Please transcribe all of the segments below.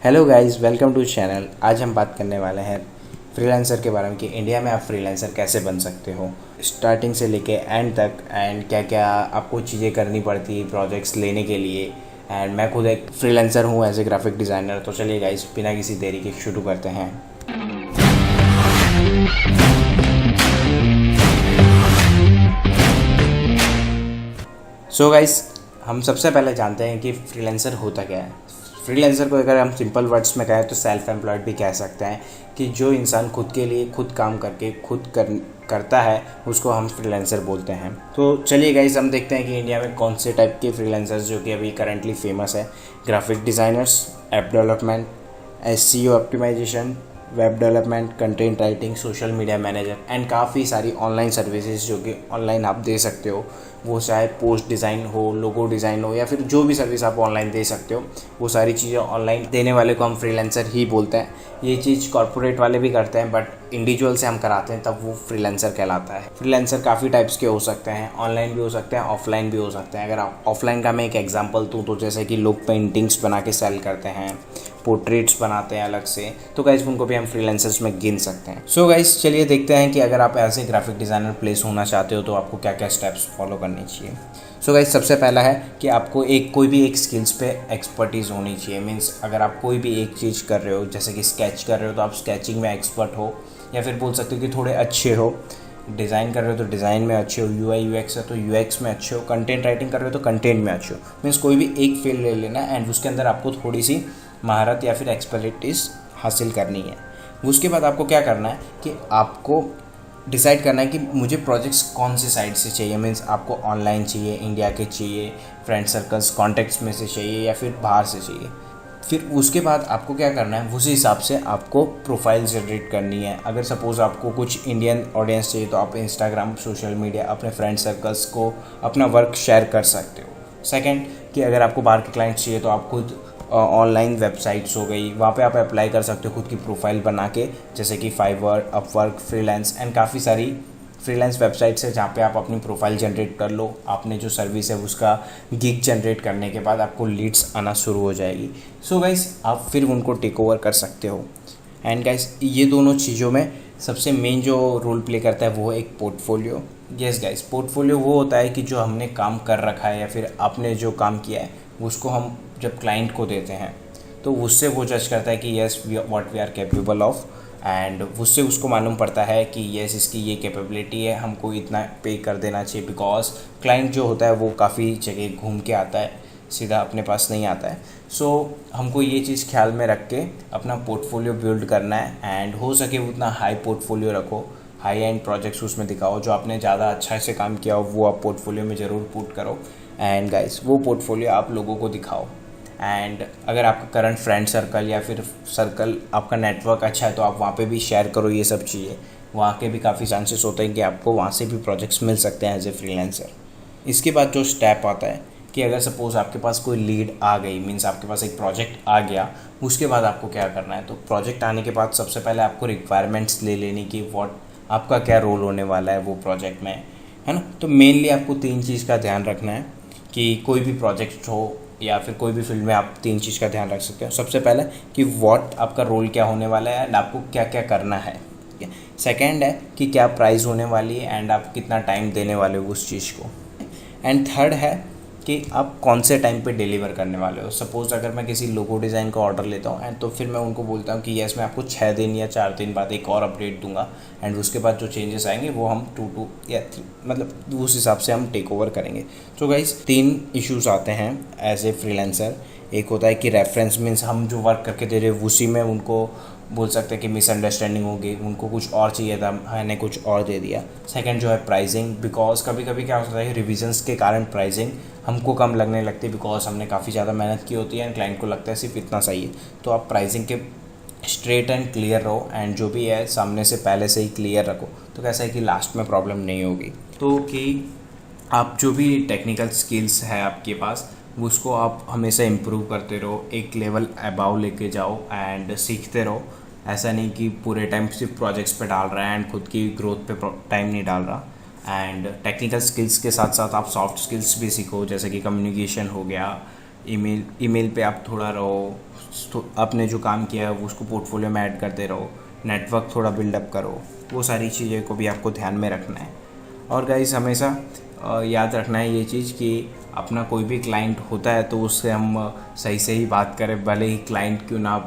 Hello guys, welcome to channel. आज हम बात करने वाले हैं फ्रीलांसर के बारे में कि इंडिया में आप फ्रीलांसर कैसे बन सकते हो, स्टार्टिंग से लेके एंड तक, एंड क्या क्या आपको चीज़ें करनी पड़ती है प्रोजेक्ट्स लेने के लिए। एंड मैं खुद एक फ्रीलांसर हूँ एज ए ग्राफिक डिज़ाइनर। तो चलिए गाइस, बिना किसी देरी के शुरू करते हैं। सो गाइस, हम सबसे पहले जानते हैं कि फ्रीलांसर होता क्या है। फ्रीलांसर को अगर हम सिंपल वर्ड्स में कहें तो सेल्फ एम्प्लॉयड भी कह सकते हैं, कि जो इंसान खुद के लिए खुद काम करके करता है उसको हम फ्रीलांसर बोलते हैं। तो चलिए गाइस, हम देखते हैं कि इंडिया में कौन से टाइप के फ्रीलांसर्स जो कि अभी करंटली फेमस है। Graphic designers, app development, SEO optimisation, web development, content writing, social media manager and काफ़ी सारी ऑनलाइन सर्विसेज जो कि ऑनलाइन आप दे सकते हो। वो चाहे पोस्ट डिज़ाइन हो, लोगो डिज़ाइन हो, या फिर जो भी सर्विस आप ऑनलाइन दे सकते हो, वो सारी चीज़ें ऑनलाइन देने वाले को हम फ्रीलांसर ही बोलते हैं। ये चीज़ कॉर्पोरेट वाले भी करते हैं, बट इंडिविजुअल से हम कराते हैं तब वो फ्रीलांसर कहलाता है। फ्रीलांसर काफ़ी टाइप्स के हो सकते हैं, ऑनलाइन भी हो सकते हैं, ऑफलाइन भी हो सकते हैं। अगर आप ऑफलाइन का मैं एक एग्जांपल दूँ तो जैसे कि लोग पेंटिंग्स बना के सेल करते हैं, पोर्ट्रेट्स बनाते हैं अलग से, तो गाइस उनको भी हम फ्रीलांसर्स में गिन सकते हैं। सो गाइस, चलिए देखते हैं कि अगर आप ऐसे ग्राफिक डिज़ाइनर प्लेस होना चाहते हो तो आपको क्या क्या स्टेप्स फॉलो करनी चाहिए। सो गाइस, सबसे पहला है कि आपको कोई भी एक स्किल्स पे एक्सपर्टीज़ होनी चाहिए। मीन्स अगर आप कोई भी एक चीज़ कर रहे हो, जैसे कि स्केच कर रहे हो तो आप स्केचिंग में एक्सपर्ट हो, या फिर बोल सकते हो कि थोड़े अच्छे हो। डिज़ाइन कर रहे हो तो डिज़ाइन में अच्छे हो, यूआई यूएक्स है तो यूएक्स में अच्छे हो, कंटेंट राइटिंग कर रहे हो तो कंटेंट में अच्छे हो। मीन्स कोई भी एक फील्ड ले लेना एंड उसके अंदर आपको थोड़ी सी महारत या फिर एक्सपर्टीज हासिल करनी है। उसके बाद आपको क्या करना है कि आपको डिसाइड करना है कि मुझे प्रोजेक्ट्स कौन से साइड से चाहिए। मीन्स आपको ऑनलाइन चाहिए, इंडिया के चाहिए, फ्रेंड सर्कल्स कॉन्टेक्ट्स में से चाहिए, या फिर बाहर से चाहिए। फिर उसके बाद आपको क्या करना है, उसी हिसाब से आपको प्रोफाइल जनरेट करनी है। अगर सपोज़ आपको कुछ इंडियन ऑडियंस चाहिए तो आप इंस्टाग्राम, सोशल मीडिया, अपने फ्रेंड सर्कल्स को अपना वर्क शेयर कर सकते हो। सेकंड, कि अगर आपको बाहर के क्लाइंट्स चाहिए तो आप खुद ऑनलाइन वेबसाइट्स हो गई, वहाँ पे आप अप्लाई कर सकते हो खुद की प्रोफाइल बना के, जैसे कि फाइवर, अपवर्क, फ्रीलांस एंड काफ़ी सारी फ्रीलांस वेबसाइट्स है जहाँ पे आप अपनी प्रोफाइल जनरेट कर लो। आपने जो सर्विस है उसका गिग जनरेट करने के बाद आपको लीड्स आना शुरू हो जाएगी। सो गाइस, आप फिर उनको टेक ओवर कर सकते हो। एंड गाइस, ये दोनों चीज़ों में सबसे मेन जो रोल प्ले करता है वो है एक पोर्टफोलियो। यस गाइस, पोर्टफोलियो वो होता है कि जो हमने काम कर रखा है या फिर आपने जो काम किया है उसको हम जब क्लाइंट को देते हैं तो उससे वो जज करता है कि yes what we are capable of, and उससे उसको मालूम पड़ता है कि येस इसकी ये कैपेबिलिटी है, हमको इतना पे कर देना चाहिए। बिकॉज क्लाइंट जो होता है वो काफ़ी जगह घूम के आता है, सीधा अपने पास नहीं आता है। सो हमको ये चीज़ ख्याल में रख के अपना पोर्टफोलियो बिल्ड करना है, एंड हो सके उतना हाई पोर्टफोलियो रखो, हाई एंड प्रोजेक्ट्स उसमें दिखाओ। जो आपने ज़्यादा अच्छा से काम किया हो वो आप पोर्टफोलियो में ज़रूर पुट करो। एंड गाइस, वो पोर्टफोलियो आप लोगों को दिखाओ। एंड अगर आपका करंट फ्रेंड सर्कल या फिर सर्कल, आपका नेटवर्क अच्छा है तो आप वहाँ पे भी शेयर करो ये सब चीज़ें। वहाँ के भी काफ़ी चांसेस होते हैं कि आपको वहाँ से भी प्रोजेक्ट्स मिल सकते हैं एज ए फ्रीलांसर। इसके बाद जो स्टेप आता है कि अगर सपोज़ आपके पास कोई लीड आ गई, मीन्स आपके पास एक प्रोजेक्ट आ गया, उसके बाद आपको क्या करना है। तो प्रोजेक्ट आने के बाद सबसे पहले आपको रिक्वायरमेंट्स ले लेनी कि व्हाट आपका क्या रोल होने वाला है वो प्रोजेक्ट में, है ना। तो मेनली आपको 3 चीज़ का ध्यान रखना है कि कोई भी प्रोजेक्ट हो या फिर कोई भी फील्ड में आप 3 चीज़ का ध्यान रख सकते हो। सबसे पहले कि व्हाट आपका रोल क्या होने वाला है एंड आपको क्या क्या करना है, ठीक है। सेकेंड है कि क्या प्राइस होने वाली है एंड आप कितना टाइम देने वाले हो उस चीज़ को। एंड थर्ड है कि आप कौन से टाइम पे डिलीवर करने वाले हो। सपोज़ अगर मैं किसी लोगो डिज़ाइन का ऑर्डर लेता हूँ एंड तो फिर मैं उनको बोलता हूँ कि यस मैं आपको 6 दिन या 4 दिन बाद एक और अपडेट दूंगा, एंड उसके बाद जो चेंजेस आएंगे वो हम 2 या 3 मतलब उस हिसाब से हम टेक ओवर करेंगे। तो गाइस, 3 इश्यूज़ आते हैं एज ए फ्रीलांसर। एक होता है कि रेफरेंस, मीन्स हम जो वर्क करके दे रहे हैं उसी में उनको बोल सकते हैं कि मिसअंडरस्टैंडिंग हो गई, उनको कुछ और चाहिए था, मैंने कुछ और दे दिया। सेकंड जो है प्राइसिंग, बिकॉज कभी कभी क्या होता है रिविजन्स के कारण प्राइसिंग हमको कम लगने लगती है, बिकॉज हमने काफ़ी ज़्यादा मेहनत की होती है एंड क्लाइंट को लगता है सिर्फ इतना सही है। तो आप प्राइसिंग के स्ट्रेट एंड क्लियर रहो, एंड जो भी है सामने से पहले से ही क्लियर रखो, तो कैसा है कि लास्ट में प्रॉब्लम नहीं होगी। तो कि आप जो भी टेक्निकल स्किल्स है आपके पास उसको आप हमेशा इम्प्रूव करते रहो, एक लेवल अबाव लेके जाओ एंड सीखते रहो। ऐसा नहीं कि पूरे टाइम सिर्फ प्रोजेक्ट्स पे डाल रहा है एंड खुद की ग्रोथ पे टाइम नहीं डाल रहा। एंड टेक्निकल स्किल्स के साथ साथ आप सॉफ्ट स्किल्स भी सीखो, जैसे कि कम्युनिकेशन हो गया, ईमेल पे आप थोड़ा रहो, तो आपने जो काम किया है वो उसको पोर्टफोलियो में ऐड करते रहो, नेटवर्क थोड़ा बिल्डअप करो, वो सारी चीज़ें को भी आपको ध्यान में रखना है। और गाइस हमेशा याद रखना है ये चीज़ कि अपना कोई भी क्लाइंट होता है तो उससे हम सही से ही बात करें, भले ही क्लाइंट क्यों ना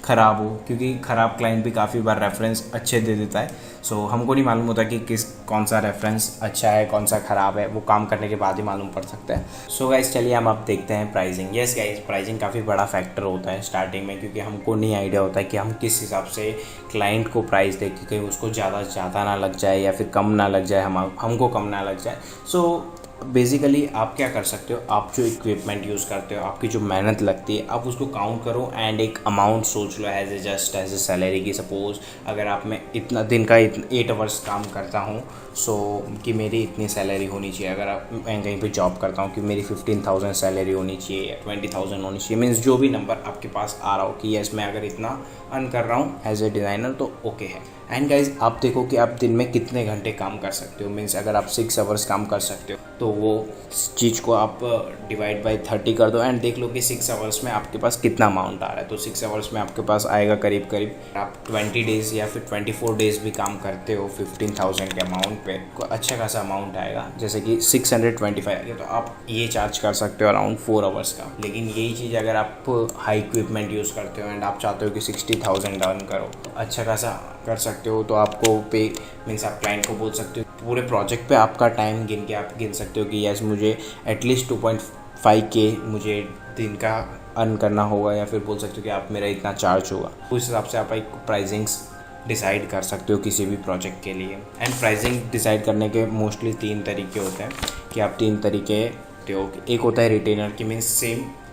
ख़राब हो, क्योंकि ख़राब क्लाइंट भी काफ़ी बार रेफरेंस अच्छे दे देता है। सो हमको नहीं मालूम होता कि कौन सा रेफरेंस अच्छा है कौन सा ख़राब है, वो काम करने के बाद ही मालूम पड़ सकता है। सो गाइस चलिए हम अब देखते हैं प्राइसिंग। यस गाइस, प्राइसिंग काफ़ी बड़ा फैक्टर होता है स्टार्टिंग में, क्योंकि हमको नहीं आइडिया होता है कि हम किस हिसाब से क्लाइंट को प्राइस दें, क्योंकि उसको ज़्यादा ना लग जाए या फिर कम ना लग जाए, हमको कम ना लग जाए। सो बेसिकली आप क्या कर सकते हो, आप जो इक्विपमेंट यूज़ करते हो, आपकी जो मेहनत लगती है, आप उसको काउंट करो एंड एक अमाउंट सोच लो एज ए सैलरी की। सपोज़ अगर आप मैं इतना दिन का 8 आवर्स काम करता हूँ, सो कि मेरी इतनी सैलरी होनी चाहिए। अगर मैं कहीं पे जॉब करता हूँ कि मेरी 15,000 सैलरी होनी चाहिए या 20,000 होनी चाहिए, मीन्स जो भी नंबर आपके पास आ रहा हो कि यस मैं अगर इतना अर्न कर रहा हूँ एज ए डिज़ाइनर तो ओके है। एंड गाइज आप देखो कि आप दिन में कितने घंटे काम कर सकते हो। मीन्स अगर आप 6 आवर्स काम कर सकते हो तो वो चीज़ को आप डिवाइड बाय 30 कर दो एंड देख लो कि 6 आवर्स में आपके पास कितना अमाउंट आ रहा है। तो 6 आवर्स में आपके पास आएगा करीब करीब, आप 20 डेज़ या फिर 24 डेज़ भी काम करते हो 15,000 के अमाउंट पे, को अच्छा खासा अमाउंट आएगा। जैसे कि 625 आ गया तो आप ये चार्ज कर सकते हो अराउंड 4 आवर्स का। लेकिन यही चीज़ अगर आप हाई इक्विपमेंट यूज़ करते हो एंड आप चाहते हो कि 60,000 अर्न करो, अच्छा खासा कर सकते हो, तो आपको पे मीन्स आप क्लाइंट को बोल सकते हो पूरे प्रोजेक्ट पे आपका टाइम गिन के आप गिन सकते हो कि यस मुझे एटलीस्ट 2.5K मुझे दिन का अर्न करना होगा, या फिर बोल सकते हो कि आप मेरा इतना चार्ज होगा। उस हिसाब से आप एक प्राइसिंग्स डिसाइड कर सकते हो किसी भी प्रोजेक्ट के लिए। एंड प्राइसिंग डिसाइड करने के मोस्टली 3 तरीके होते हैं कि आप 3 तरीके हो। एक होता है रिटेनर की, मीन्स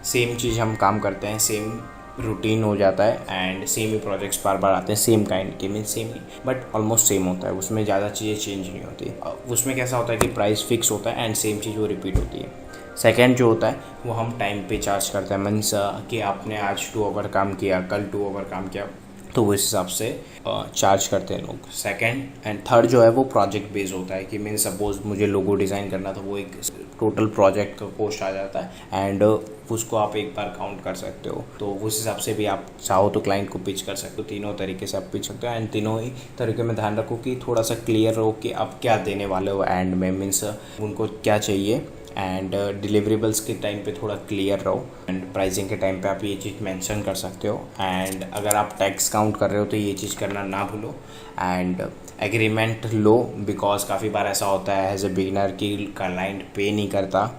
सेम चीज़ हम काम करते हैं, सेम रूटीन हो जाता है एंड सेम ही प्रोजेक्ट्स बार बार आते हैं, सेम काइंड के, mean same he but almost same होता है, उसमें ज़्यादा चीज़ें चेंज नहीं होती। उसमें कैसा होता है कि प्राइस फिक्स होता है एंड सेम चीज़ वो रिपीट होती है। सेकेंड जो होता है वो हम टाइम पे चार्ज करते हैं, मीन्स कि आपने आज 2 आवर काम किया, कल 2 आवर काम किया, तो उस हिसाब से चार्ज करते हैं लोग। सेकंड एंड थर्ड जो है वो प्रोजेक्ट बेस्ड होता है कि मीन सपोज मुझे लोगो डिज़ाइन करना था, वो एक टोटल प्रोजेक्ट का कॉस्ट आ जाता है एंड उसको आप एक बार काउंट कर सकते हो। तो उस हिसाब से भी आप चाहो तो क्लाइंट को पिच कर सकते हो, तीनों तरीके से आप पिच सकते हो। एंड तीनों ही तरीके में ध्यान रखो कि थोड़ा सा क्लियर रहो कि आप क्या देने वाले हो एंड में, मीन्स उनको क्या चाहिए, एंड डिलीवरेबल्स के टाइम पे थोड़ा क्लियर रहो एंड प्राइसिंग के टाइम पे आप ये चीज़ मेंशन कर सकते हो। एंड अगर आप टैक्स काउंट कर रहे हो तो ये चीज़ करना ना भूलो एंड एग्रीमेंट लो, बिकॉज काफ़ी बार ऐसा होता है एज ए बिगिनर कि क्लाइंट पे नहीं करता,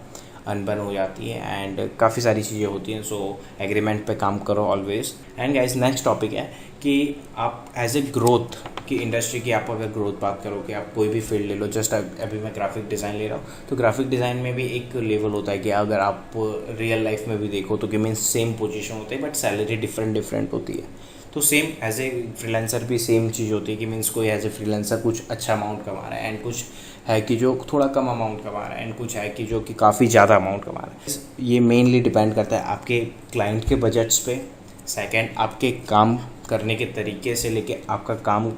अनबन हो जाती है एंड काफ़ी सारी चीज़ें होती हैं। सो एग्रीमेंट पे काम करो always. And guys next topic है कि आप एज ए ग्रोथ की इंडस्ट्री की आप अगर ग्रोथ बात करो कि आप कोई भी फील्ड ले लो, जस्ट अभी मैं ग्राफिक डिज़ाइन ले रहा हूँ, तो ग्राफिक डिज़ाइन में भी एक लेवल होता है कि अगर आप रियल लाइफ में भी देखो तो कि मीन्स सेम पोजीशन होती है बट सैलरी डिफरेंट होती है। तो सेम एज ए फ्रीलांसर भी सेम चीज़ होती है कि मीन्स कोई एज ए फ्रीलांसर कुछ अच्छा अमाउंट कमा रहा है एंड कुछ है कि जो थोड़ा कम अमाउंट कमा रहा है एंड कुछ है कि जो कि काफ़ी ज़्यादा अमाउंट कमा रहा है। ये मेनली डिपेंड करता है आपके क्लाइंट के बजट्स पे, सेकंड आपके काम करने के तरीके से लेके आपका काम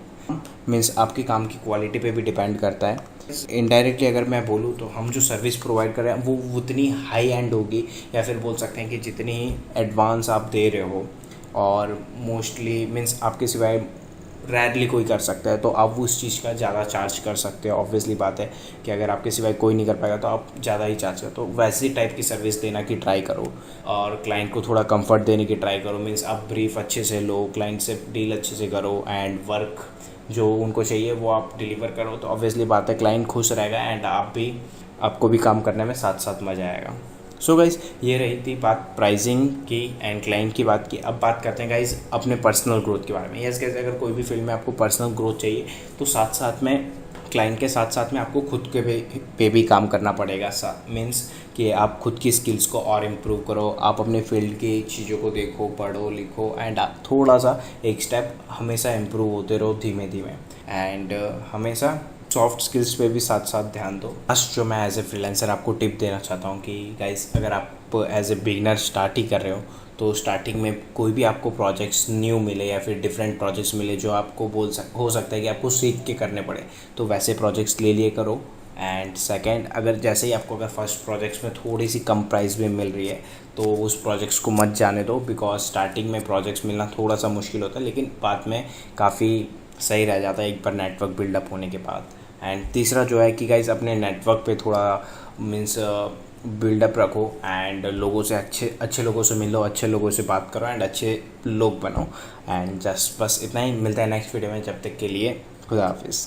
मीन्स आपके काम की क्वालिटी पे भी डिपेंड करता है। इनडायरेक्टली अगर मैं बोलूँ तो हम जो सर्विस प्रोवाइड कर रहे हैं वो उतनी हाई एंड होगी, या फिर बोल सकते हैं कि जितनी एडवांस आप दे रहे हो और मोस्टली मीन्स आपके सिवाय रेयरली कोई कर सकता है, तो आप उस चीज़ का ज़्यादा चार्ज कर सकते हो। ऑब्वियसली बात है कि अगर आपके सिवाय कोई नहीं कर पाएगा तो आप ज़्यादा ही चार्ज करो। तो वैसी टाइप की सर्विस देना की ट्राई करो और क्लाइंट को थोड़ा कंफर्ट देने की ट्राई करो। मीन्स आप ब्रीफ अच्छे से लो, क्लाइंट से डील अच्छे से करो एंड वर्क जो उनको चाहिए वो आप डिलीवर करो। तो ऑब्वियसली बात है क्लाइंट खुश रहेगा एंड आपको भी काम करने में साथ साथ मज़ा आएगा। सो गाइज़ ये रही थी बात प्राइसिंग की एंड क्लाइंट की बात की। अब बात करते हैं गाइज़ अपने पर्सनल ग्रोथ के बारे में। यस गाइज़, अगर कोई भी फील्ड में आपको पर्सनल ग्रोथ चाहिए तो साथ साथ में क्लाइंट के साथ साथ में आपको खुद के पे भी काम करना पड़ेगा। मीन्स कि आप खुद की स्किल्स को और इम्प्रूव करो, आप अपने फील्ड की चीज़ों को देखो, पढ़ो, लिखो एंड आप थोड़ा सा एक स्टेप हमेशा इम्प्रूव होते रहो धीमे धीमे एंड हमेशा सॉफ्ट स्किल्स पे भी साथ साथ ध्यान दो। लास्ट जो मैं एज ए फ्रीलांसर आपको टिप देना चाहता हूँ कि गाइस अगर आप एज ए बिगिनर स्टार्ट ही कर रहे हो तो स्टार्टिंग में कोई भी आपको प्रोजेक्ट्स न्यू मिले या फिर डिफरेंट प्रोजेक्ट्स मिले जो आपको हो सकता है कि आपको सीख के करने पड़े, तो वैसे प्रोजेक्ट्स ले लिए करो एंड सेकंड, अगर जैसे ही आपको अगर फर्स्ट प्रोजेक्ट्स में थोड़ी सी कम प्राइस में मिल रही है तो उस प्रोजेक्ट्स को मत जाने दो, बिकॉज स्टार्टिंग में प्रोजेक्ट्स मिलना थोड़ा सा मुश्किल होता है, लेकिन बाद में काफ़ी सही रह जाता है एक बार नेटवर्क बिल्डअप होने के बाद। एंड तीसरा जो है कि गाइज अपने नेटवर्क पे थोड़ा मीन्स बिल्डअप रखो, एंड लोगों से अच्छे अच्छे लोगों से मिलो, अच्छे लोगों से बात करो, एंड अच्छे लोग बनो। एंड जस्ट बस इतना ही, मिलता है नेक्स्ट वीडियो में, जब तक के लिए खुदा हाफिज़।